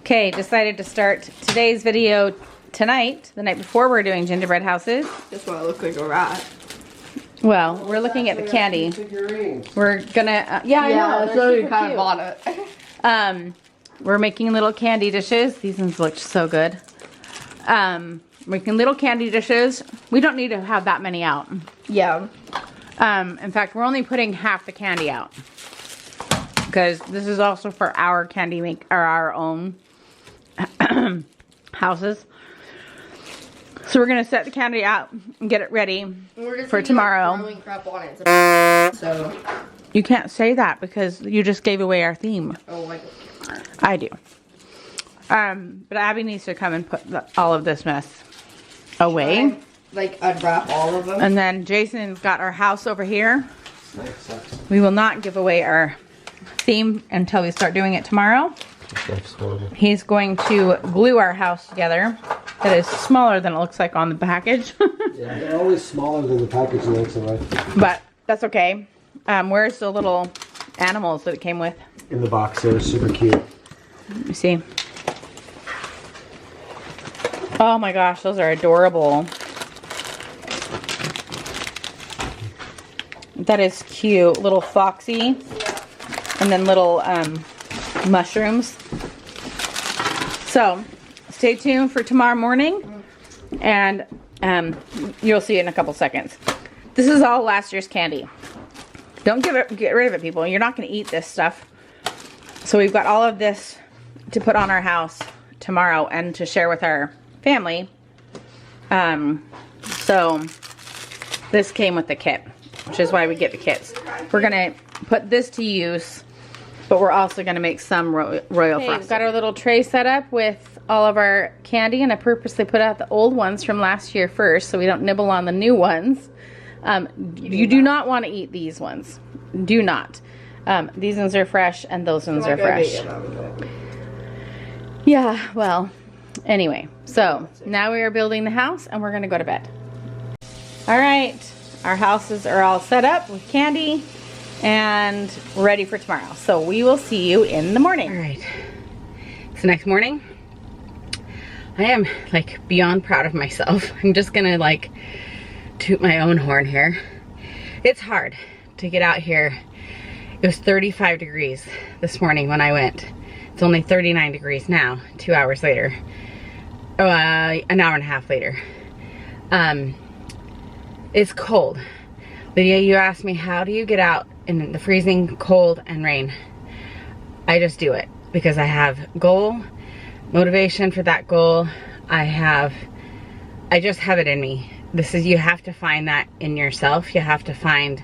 Okay, decided to start today's video tonight, the night before we're doing gingerbread houses. Just want to look like a rat. Well, we're looking at the candy. We're gonna, yeah, I know. That's really kind of on it. We're making little candy dishes. These ones look so good. Making little candy dishes. We don't need to have that many out. Yeah. In fact, we're only putting half the candy out because this is also for our candy or our own houses. So we're gonna set the candy out and get it ready for tomorrow. Like crap on it, so you can't say that because you just gave away our theme. Oh my God. I do. But Abby needs to come and put all of this mess away. Like unwrap all of them. And then Jason's got our house over here. We will not give away our theme until we start doing it tomorrow. He's going to glue our house together. It is smaller than it looks like on the package. Yeah, they're always smaller than the package looks like. But that's okay. Where's the little animals that it came with? In the box, they're super cute. Let me see. Oh my gosh, those are adorable. That is cute. Little foxy. Yeah. And then little mushrooms. So, stay tuned for tomorrow morning. And you'll see it in a couple seconds. This is all last year's candy. Don't get rid of it, people. You're not going to eat this stuff. So we've got all of this to put on our house tomorrow and to share with our family. So this came with the kit, which is why we get the kits. We're gonna put this to use, but we're also gonna make some royal frosting. We've got our little tray set up with all of our candy, and I purposely put out the old ones from last year first so we don't nibble on the new ones. You do not want to eat these ones. Do not. These ones are fresh and those ones are fresh. Yeah, well, anyway, so now we are building the house and we're gonna go to bed. All right, our houses are all set up with candy and ready for tomorrow. So we will see you in the morning. All right, it's the next morning. I am like beyond proud of myself. I'm just gonna like toot my own horn here. It's hard to get out here. It was 35 degrees this morning when I went. It's only 39 degrees now, 2 hours later. An hour and a half later. It's cold. Lydia, you asked me, how do you get out in the freezing cold and rain? I just do it because I have goal, motivation for that goal. I just have it in me. You have to find that in yourself. You have to find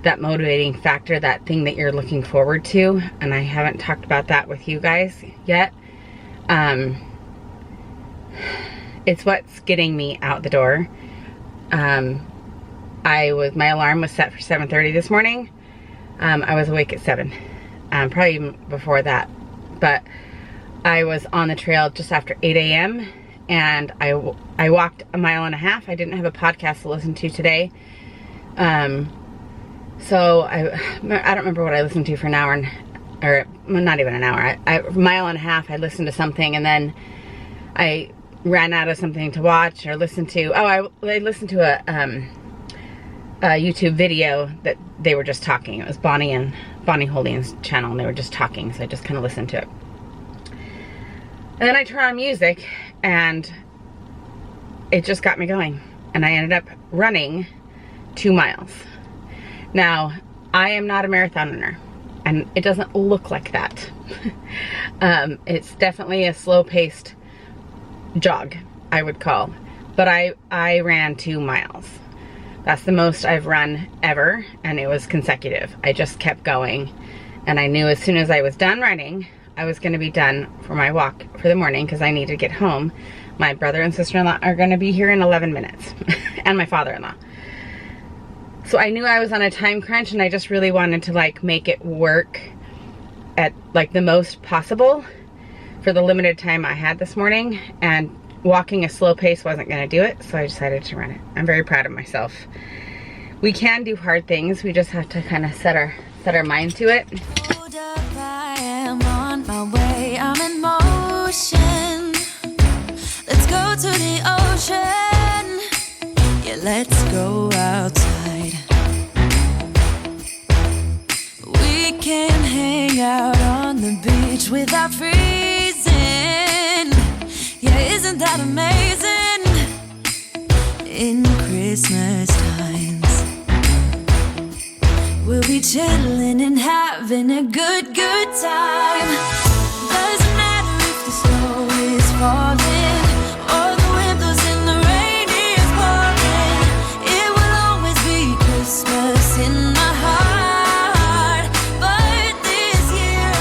that motivating factor, that thing that you're looking forward to. And I haven't talked about that with you guys yet. It's what's getting me out the door. My alarm was set for 7:30 this morning. I was awake at 7, probably even before that. But I was on the trail just after 8 a.m. and I walked a mile and a half. I didn't have a podcast to listen to today. So I don't remember what I listened to for an hour, or not even an hour. A mile and a half, I listened to something, and then I ran out of something to watch or listen to. Oh, I listened to a YouTube video that they were just talking. It was Bonnie Holian's channel, and they were just talking, so I just kind of listened to it. And then I turned on music, and it just got me going, and I ended up running 2 miles. Now, I am not a marathon runner, and it doesn't look like that. It's definitely a slow-paced jog, I would call. But I ran 2 miles. That's the most I've run ever, and it was consecutive. I just kept going, and I knew as soon as I was done running, I was going to be done for my walk for the morning because I need to get home. My brother and sister-in-law are going to be here in 11 minutes, and my father-in-law. So I knew I was on a time crunch, and I just really wanted to like make it work at like the most possible for the limited time I had this morning, and walking a slow pace wasn't going to do it, so I decided to run it. I'm very proud of myself. We can do hard things. We just have to kind of set our mind to it. Hold up, I am on my way. I'm in motion. let's go outside. We can hang out on the beach without freezing. Yeah, isn't that amazing? In Christmas times, we'll be chilling and having a good time. Doesn't matter if the snow is falling or the wind blows and the rain is pouring. It will always be Christmas in my heart. But this year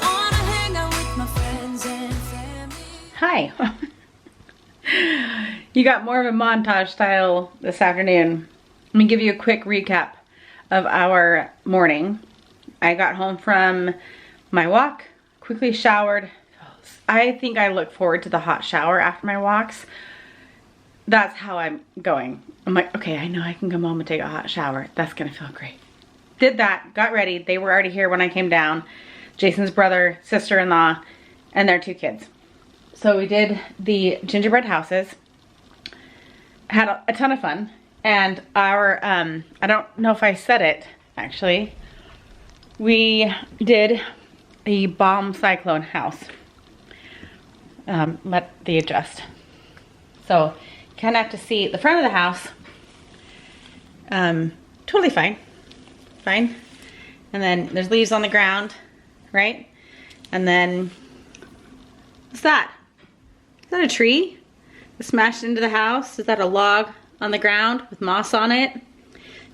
I wanna hang out with my friends and family. Hi. You got more of a montage style this afternoon. Let me give you a quick recap of our morning. I got home from my walk, quickly showered. I think I look forward to the hot shower after my walks. That's how I'm going. I'm like, okay, I know I can come home and take a hot shower. That's gonna feel great. Did that, got ready. They were already here when I came down. Jason's brother, sister-in-law, and their 2 kids. So we did the gingerbread houses. Had a ton of fun. And our, I don't know if I said it, actually. We did a bomb cyclone house. Let the adjust. So, you kind of have to see the front of the house. Totally fine. Fine. And then there's leaves on the ground, right? And then, what's that? Is that a tree? Smashed into the house? Is that a log on the ground with moss on it?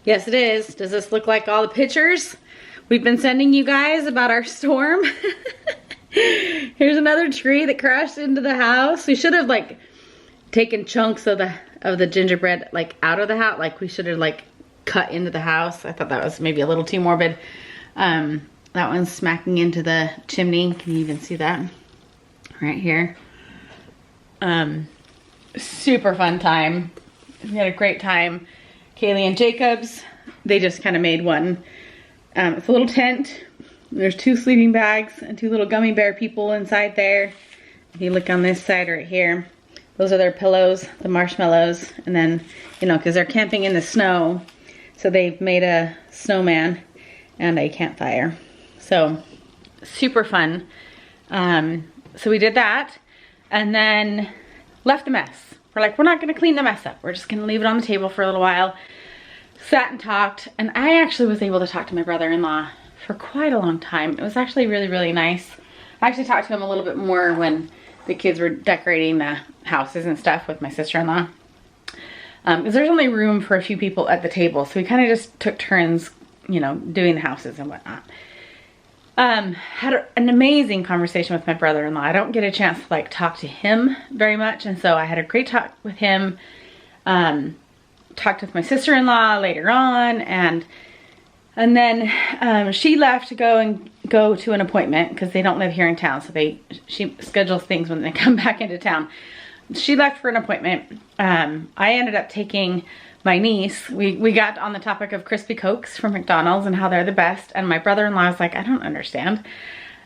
Yes, it is. Does this look like all the pictures we've been sending you guys about our storm? Here's another tree that crashed into the house. We should have like taken chunks of the gingerbread like out of the house. Like we should have like cut into the house. I thought that was maybe a little too morbid. That one's smacking into the chimney. Can you even see that? Right here. Super fun time. We had a great time. Kaylee and Jacobs, they just kind of made one. It's a little tent. There's 2 sleeping bags and 2 little gummy bear people inside there. If you look on this side right here, those are their pillows, the marshmallows. And then, you know, because they're camping in the snow, so they've made a snowman and a campfire. So, super fun. So we did that and then left a mess. We're like, we're not gonna clean the mess up. We're just gonna leave it on the table for a little while. Sat and talked, and I actually was able to talk to my brother-in-law for quite a long time. It was actually really, really nice. I actually talked to him a little bit more when the kids were decorating the houses and stuff with my sister-in-law. Because there's only room for a few people at the table, so we kind of just took turns, you know, doing the houses and whatnot. Had an amazing conversation with my brother-in-law. I don't get a chance to like talk to him very much, and so I had a great talk with him. Talked with my sister-in-law later on, and then she left to go to an appointment because they don't live here in town, so she schedules things when they come back into town. She left for an appointment. I ended up taking my niece. We got on the topic of crispy Cokes from McDonald's and how they're the best, and my brother-in-law was like, I don't understand.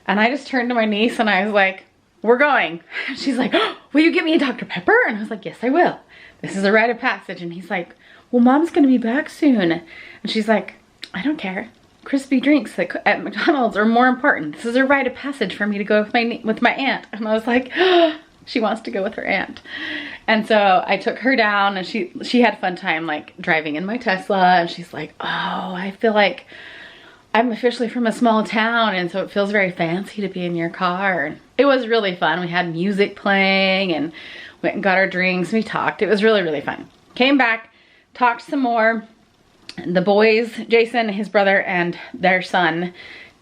And I just turned to my niece and I was like, we're going. She's like, oh, will you get me a Dr. Pepper? And I was like, yes, I will. This is a rite of passage. And he's like, well, Mom's gonna be back soon. And she's like, I don't care. Crispy drinks at McDonald's are more important. This is a rite of passage for me to go with my aunt. And I was like, oh, she wants to go with her aunt. And so I took her down, and she had a fun time like driving in my Tesla, and she's like, oh, I feel like I'm officially from a small town, and so it feels very fancy to be in your car. And it was really fun. We had music playing and went and got our drinks. We talked. It was really, really fun. Came back, talked some more. The boys, Jason, his brother, and their son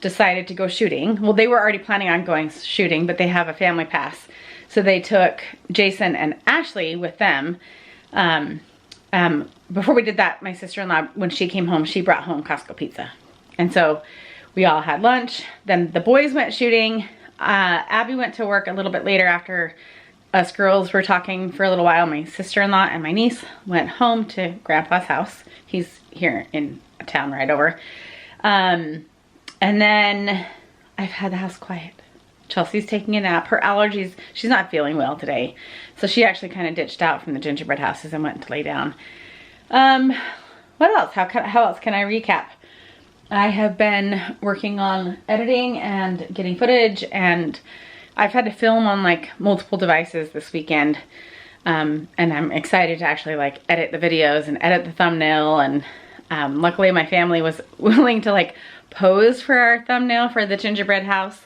decided to go shooting. Well, they were already planning on going shooting, but they have a family pass. So they took Jason and Ashley with them. Before we did that, my sister-in-law, when she came home, she brought home Costco pizza. And so we all had lunch. Then the boys went shooting. Abby went to work a little bit later after us girls were talking for a little while. My sister-in-law and my niece went home to Grandpa's house. He's here in a town right over. And then I've had the house quiet. Chelsea's taking a nap. Her allergies, she's not feeling well today. So she actually kind of ditched out from the gingerbread houses and went to lay down. What else? How else can I recap? I have been working on editing and getting footage, and I've had to film on like multiple devices this weekend. And I'm excited to actually like edit the videos and edit the thumbnail, and luckily my family was willing to like pose for our thumbnail for the gingerbread house,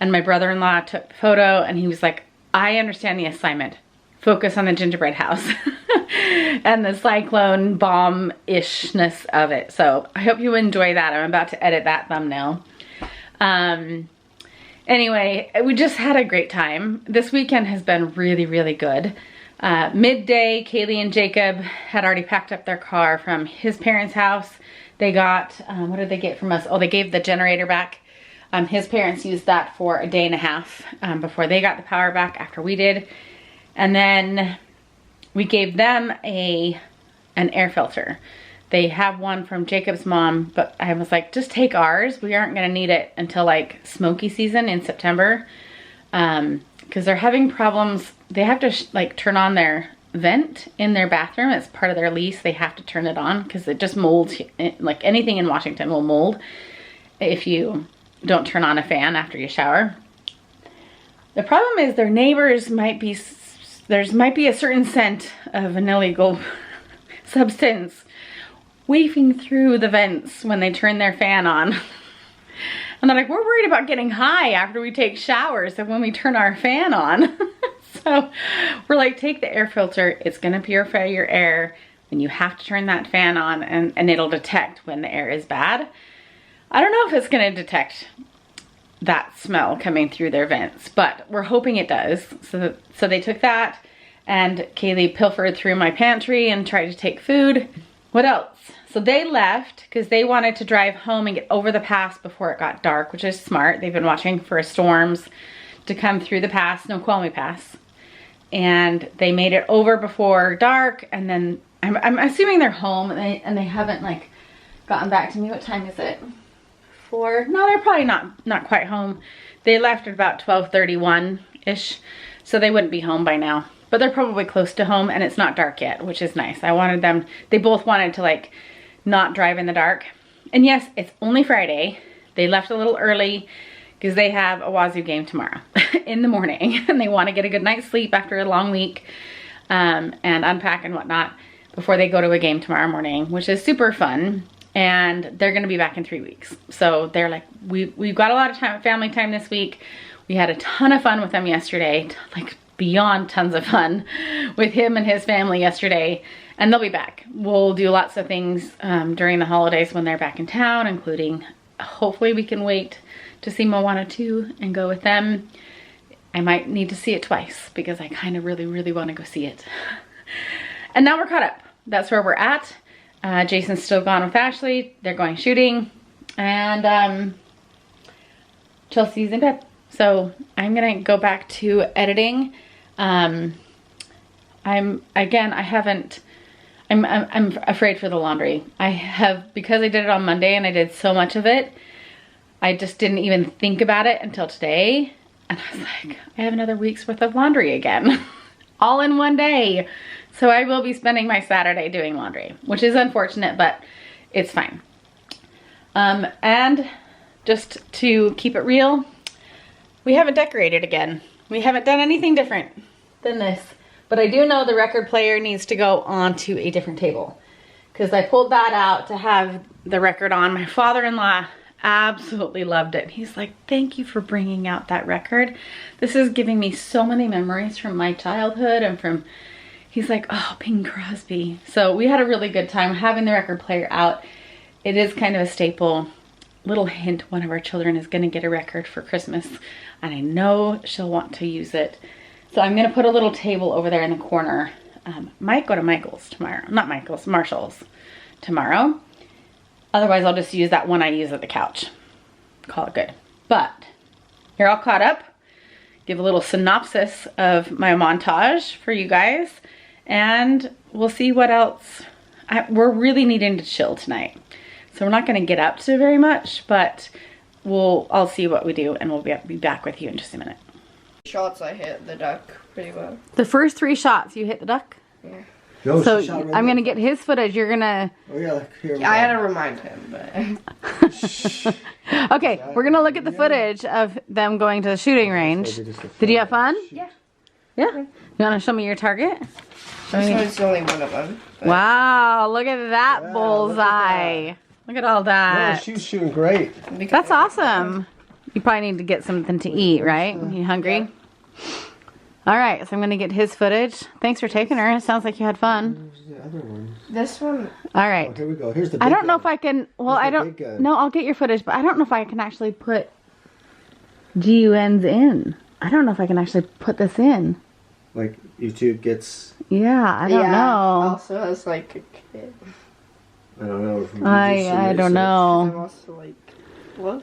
and my brother-in-law took the photo and he was like, I understand the assignment. Focus on the gingerbread house and the cyclone bomb-ishness of it. So I hope you enjoy that. I'm about to edit that thumbnail. Anyway, we just had a great time. This weekend has been really, really good. Midday, Kaylee and Jacob had already packed up their car from his parents' house. They got, what did they get from us? Oh, they gave the generator back. His parents used that for a day and a half before they got the power back after we did. And then we gave them an air filter. They have one from Jacob's mom, but I was like, just take ours. We aren't gonna need it until like smoky season in September. Because they're having problems. They have to like turn on their vent in their bathroom. It's part of their lease. They have to turn it on because it just molds. Like anything in Washington will mold if you don't turn on a fan after you shower. The problem is their neighbors might be a certain scent of an illegal substance wafting through the vents when they turn their fan on. And they're like, we're worried about getting high after we take showers and when we turn our fan on. So we're like, take the air filter. It's gonna purify your air when you have to turn that fan on, and it'll detect when the air is bad. I don't know if it's gonna detect that smell coming through their vents, but we're hoping it does. So they took that, and Kaylee pilfered through my pantry and tried to take food. What else? So they left because they wanted to drive home and get over the pass before it got dark, which is smart. They've been watching for storms to come through the pass, Snoqualmie Pass. And they made it over before dark, and then I'm assuming they're home, and they haven't like gotten back to me. What time is it? 4? No, they're probably not quite home. They left at about 12:31-ish, so they wouldn't be home by now. But they're probably close to home, and it's not dark yet, which is nice. I wanted them, they both wanted to like not drive in the dark. And yes, it's only Friday. They left a little early because they have a Wazoo game tomorrow in the morning, and they want to get a good night's sleep after a long week, and unpack and whatnot before they go to a game tomorrow morning, which is super fun. And they're gonna be back in 3 weeks. So they're like, we've got a lot of time, family time this week. We had a ton of fun with them yesterday, like beyond tons of fun with him and his family yesterday, and they'll be back. We'll do lots of things during the holidays when they're back in town, including hopefully we can wait to see Moana 2 and go with them. I might need to see it twice because I kind of really want to go see it. And now we're caught up. That's where we're at. Jason's still gone with Ashley. They're going shooting, and Chelsea's in bed. So I'm gonna go back to editing. I'm afraid for the laundry. Because I did it on Monday and I did so much of it, I just didn't even think about it until today. And I was like, I have another week's worth of laundry again, all in one day. So I will be spending my Saturday doing laundry, which is unfortunate, but it's fine. And just to keep it real, we haven't decorated again. We haven't done anything different than this. But I do know the record player needs to go onto a different table, because I pulled that out to have the record on. My father-in-law absolutely loved it. He's like, thank you for bringing out that record. This is giving me so many memories from my childhood and from, he's like, oh, Bing Crosby. So we had a really good time having the record player out. It is kind of a staple. Little hint, one of our children is gonna get a record for Christmas, and I know she'll want to use it. So I'm gonna put a little table over there in the corner. Might go to Michael's tomorrow. Not Michael's, Marshall's tomorrow. Otherwise, I'll just use that one I use at the couch. Call it good. But you're all caught up. Give a little synopsis of my montage for you guys, and we'll see what else. We're really needing to chill tonight. So we're not gonna get up to very much, but I'll see what we do, and we'll be back with you in just a minute. Shots I hit the duck pretty well. The first 3 shots you hit the duck? Yeah. No, So she shot right I'm in. gonna get his footage. You're gonna. Oh yeah, like, here we I had go. to remind him, but Okay, we're gonna look at the footage of them going to the shooting range. Did you have fun? Yeah. Yeah. You wanna show me your target? this one's only one of them. But Wow, look at that Yeah, bullseye. Look at all No, that. she was shooting great. That's awesome. You probably need to get something to eat, right? You hungry? All right, so I'm gonna get his footage. Thanks for taking her. It sounds like you had fun. Where's the other one? This one, All Oh, right. here we go. Here's the big I don't know gun. if I can. Well, Here's I the don't. big gun. No, I'll get your footage, but I don't know if I can actually put GUNs in. I don't know if I can actually put this in. Like YouTube gets. Yeah, I don't know. also has like a kid. I don't know. If we I don't I'm know. also like, what?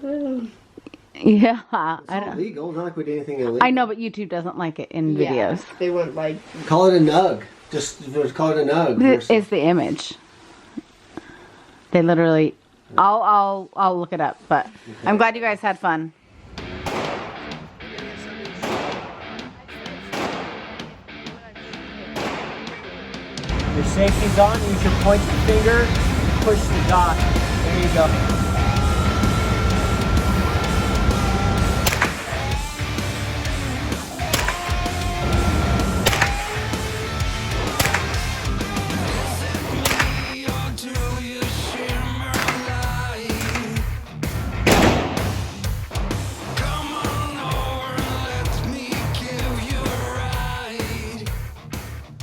Yeah, It's I not don't. legal. Not like we did anything illegal. I know, but YouTube doesn't like it in Yeah, videos. they wouldn't like. Call it a nug. Just call it a nug. It's the image. They literally. I'll look it up, but I'm glad you guys had fun. Your safety's on, use your pointing finger, push the dot. There you go.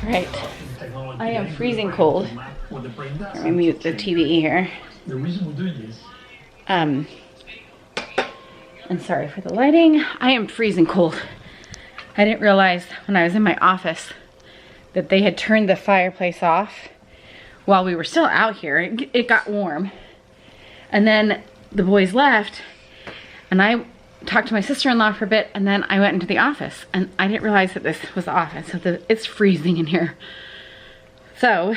Right. I am freezing cold. Let me mute the TV here. The reason we're doing this. And sorry for the lighting. I am freezing cold. I didn't realize when I was in my office that they had turned the fireplace off while we were still out here. It got warm. And then the boys left and I talked to my sister-in-law for a bit and then I went into the office and I didn't realize that this was the office. So it's freezing in here. So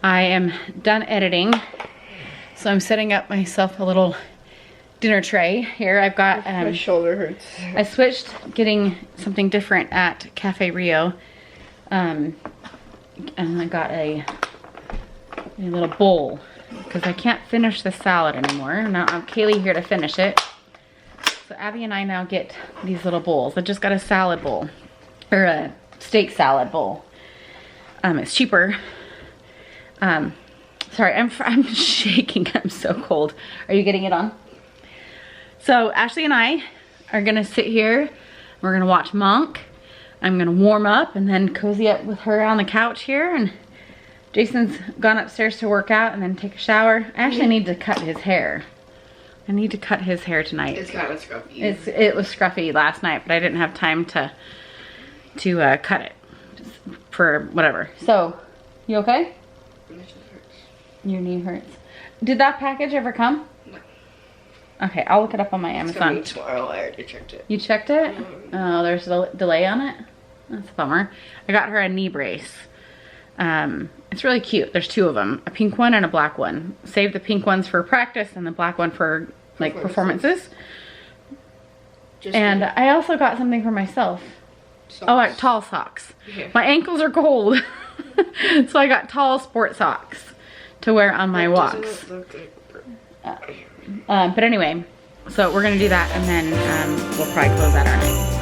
I am done editing. So I'm setting up myself a little dinner tray here. I've got My shoulder hurts. I switched getting something different at Cafe Rio. And I got a little bowl because I can't finish the salad anymore. Now I'm Kaylee here to finish it. So Abby and I now get these little bowls. I just got a salad bowl or a steak salad bowl. It's cheaper. Sorry, I'm shaking. I'm so cold. Are you getting it on? So Ashley and I are gonna sit here. We're gonna watch Monk. I'm gonna warm up and then cozy up with her on the couch here. And Jason's gone upstairs to work out and then take a shower. I actually need to cut his hair. I need to cut his hair tonight. It's kind of scruffy. It was scruffy last night, but I didn't have time to cut it just for whatever. So, you okay? Your knee hurts. Did that package ever come? No. Okay, I'll look it up on my It's Amazon. coming tomorrow. I already checked it. You checked it? Oh, there's a delay on it? That's a bummer. I got her a knee brace. It's really cute. There's two of them, a pink one and a black one. Save the pink ones for practice and the black one for like performances. And I also got something for myself. Oh, tall socks. Yeah. My ankles are cold. So I got tall sport socks to wear on my walks. But anyway, so we're gonna do that and then we'll probably close out our night.